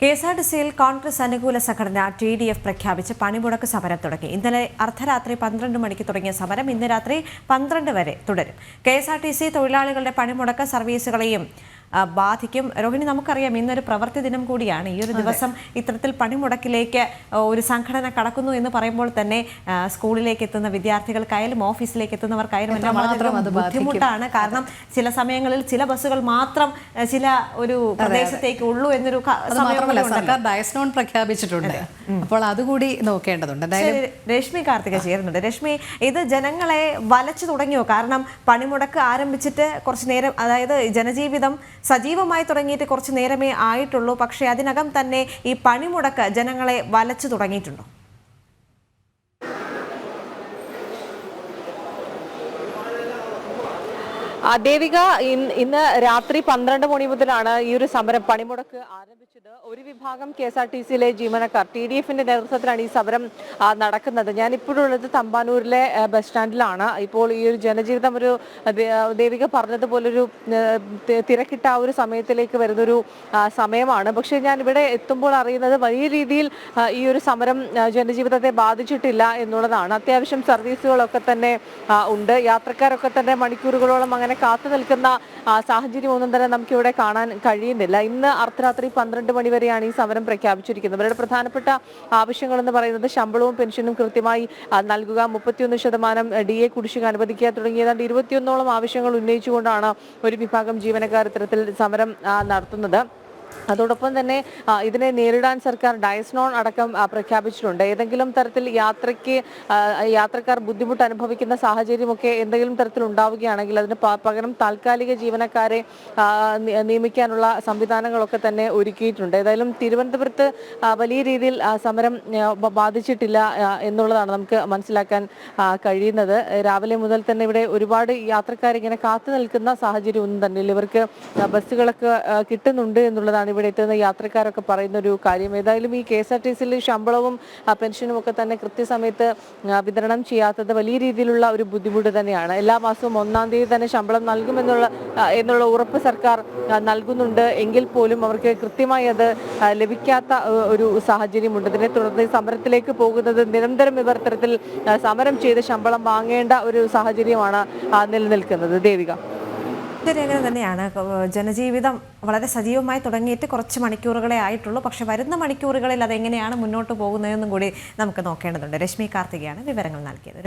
കെഎസ്ആർടിസിയിൽ കോൺഗ്രസ് അനുകൂല സംഘടന TDF പ്രഖ്യാപിച്ച് പണിമുടക്ക് സമരം തുടങ്ങി. ഇന്നലെ അർദ്ധരാത്രി 12 മണിക്ക് തുടങ്ങിയ സമരം ഇന്ന് രാത്രി 12 വരെ തുടരും. കെഎസ്ആർടിസി തൊഴിലാളികളുടെ പണിമുടക്ക് സർവീസുകളെയും ബാധിക്കും. രോഹിണി, നമുക്കറിയാം ഇന്നൊരു പ്രവൃത്തി ദിനം കൂടിയാണ്. ഈ ഒരു ദിവസം ഇത്തരത്തിൽ പണിമുടക്കിലേക്ക് ഒരു സംഘടന കടക്കുന്നു എന്ന് പറയുമ്പോൾ തന്നെ സ്കൂളിലേക്ക് എത്തുന്ന വിദ്യാർത്ഥികൾക്കായാലും ഓഫീസിലേക്ക് എത്തുന്നവർക്കായാലും എല്ലാം വളരെ ബുദ്ധിമുട്ടാണ്. കാരണം ചില സമയങ്ങളിൽ ചില ബസ്സുകൾ മാത്രം ചില ഒരു പ്രദേശത്തേക്ക് ഉള്ളൂ എന്നൊരു സർക്കാർ ഡയസ്നോൺ പ്രഖ്യാപിച്ചിട്ടുണ്ട്. അപ്പോൾ അതുകൂടി നോക്കേണ്ടതുണ്ട്. രശ്മി കാർത്തിക ചേരുന്നുണ്ട്. രശ്മി, ഇത് ജനങ്ങളെ വലച്ചു തുടങ്ങിയോ? കാരണം പണിമുടക്ക് ആരംഭിച്ചിട്ട് കുറച്ച് നേരം, അതായത് ജനജീവിതം സജീവമായി തുടങ്ങിയിട്ട് കുറച്ച് നേരമേ ആയിട്ടുള്ളൂ. പക്ഷേ അതിനകം തന്നെ ഈ പണിമുടക്ക് ജനങ്ങളെ വലച്ചു തുടങ്ങിയിട്ടുണ്ടോ? ദേവിക, ഇന്ന് രാത്രി 12 മണി മുതലാണ് ഈ ഒരു സമരം പണിമുടക്ക് ആരംഭിച്ചത്. ഒരു വിഭാഗം KSRTCയിലെ ജീവനക്കാർ TDFന്റെ നേതൃത്വത്തിലാണ് ഈ സമരം നടക്കുന്നത്. ഞാൻ ഇപ്പോഴുള്ളത് തമ്പാനൂരിലെ ബസ് സ്റ്റാൻഡിലാണ്. ഇപ്പോൾ ഈ ഒരു ജനജീവിതം ഒരു ദേവിക പറഞ്ഞതുപോലൊരു തിരക്കിട്ട ആ ഒരു സമയത്തിലേക്ക് വരുന്നൊരു സമയമാണ്. പക്ഷേ ഞാൻ ഇവിടെ എത്തുമ്പോൾ അറിയുന്നത് വലിയ രീതിയിൽ ഈ ഒരു സമരം ജനജീവിതത്തെ ബാധിച്ചിട്ടില്ല എന്നുള്ളതാണ്. അത്യാവശ്യം സർവീസുകളൊക്കെ തന്നെ ഉണ്ട്. യാത്രക്കാരൊക്കെ തന്നെ മണിക്കൂറുകളോളം അങ്ങനെ കാത്തു നിൽക്കുന്ന സാഹചര്യം ഒന്നും തന്നെ നമുക്കിവിടെ കാണാൻ കഴിയുന്നില്ല. ഇന്ന് അർദ്ധരാത്രി 12 മണി വരെയാണ് ഈ സമരം പ്രഖ്യാപിച്ചിരിക്കുന്നത്. ഇവരുടെ പ്രധാനപ്പെട്ട ആവശ്യങ്ങൾ എന്ന് പറയുന്നത് ശമ്പളവും പെൻഷനും കൃത്യമായി നൽകുക, 31% DA കുടിശ്ശിക അനുവദിക്കുക തുടങ്ങിയ 21ഓളം ആവശ്യങ്ങൾ ഉന്നയിച്ചുകൊണ്ടാണ് ഒരു വിഭാഗം ജീവനക്കാർ ഇത്തരത്തിൽ സമരം നടത്തുന്നത്. അതോടൊപ്പം തന്നെ ഇതിനെ നേരിടാൻ സർക്കാർ ഡയസ്നോൺ അടക്കം പ്രഖ്യാപിച്ചിട്ടുണ്ട്. ഏതെങ്കിലും തരത്തിൽ യാത്രക്കാർ ബുദ്ധിമുട്ട് അനുഭവിക്കുന്ന സാഹചര്യമൊക്കെ എന്തെങ്കിലും തരത്തിൽ ഉണ്ടാവുകയാണെങ്കിൽ അതിന് പകരം താൽക്കാലിക ജീവനക്കാരെ നിയമിക്കാനുള്ള സംവിധാനങ്ങളൊക്കെ തന്നെ ഒരുക്കിയിട്ടുണ്ട്. ഏതായാലും തിരുവനന്തപുരത്ത് വലിയ രീതിയിൽ സമരം ബാധിച്ചിട്ടില്ല എന്നുള്ളതാണ് നമുക്ക് മനസ്സിലാക്കാൻ കഴിയുന്നത്. രാവിലെ മുതൽ തന്നെ ഇവിടെ ഒരുപാട് യാത്രക്കാരിങ്ങനെ കാത്തു നിൽക്കുന്ന സാഹചര്യം ഒന്നും തന്നെ ഇല്ല. ഇവർക്ക് ബസ്സുകളൊക്കെ കിട്ടുന്നുണ്ട് എന്നുള്ളതാണ് ഇവിടെ എത്തുന്ന യാത്രക്കാരൊക്കെ പറയുന്ന ഒരു കാര്യം. ഏതായാലും ഈ KSRTCയിൽ ശമ്പളവും പെൻഷനും ഒക്കെ തന്നെ കൃത്യസമയത്ത് വിതരണം ചെയ്യാത്തത് വലിയ രീതിയിലുള്ള ഒരു ബുദ്ധിമുട്ട് തന്നെയാണ്. എല്ലാ മാസവും 1-ാം തീയതി തന്നെ ശമ്പളം നൽകുമെന്നുള്ള ഉറപ്പ് സർക്കാർ നൽകുന്നുണ്ട്. എങ്കിൽ പോലും അവർക്ക് കൃത്യമായി അത് ലഭിക്കാത്ത ഒരു സാഹചര്യമുണ്ട്. ഇതിനെ തുടർന്ന് സമരത്തിലേക്ക് പോകുന്നത് നിരന്തരം ഇവർ തരത്തിൽ സമരം ചെയ്ത് ശമ്പളം വാങ്ങേണ്ട ഒരു സാഹചര്യമാണ് നിലനിൽക്കുന്നത്. ദേവിക, അങ്ങനെ തന്നെയാണ്. ജനജീവിതം വളരെ സജീവമായി തുടങ്ങിയിട്ട് കുറച്ച് മണിക്കൂറുകളെ ആയിട്ടുള്ളൂ. പക്ഷെ വരുന്ന മണിക്കൂറുകളിൽ അതെങ്ങനെയാണ് മുന്നോട്ട് പോകുന്നതെന്നും കൂടി നമുക്ക് നോക്കേണ്ടതുണ്ട്. രശ്മി കാർത്തികയാണ് വിവരങ്ങൾ നൽകിയത്.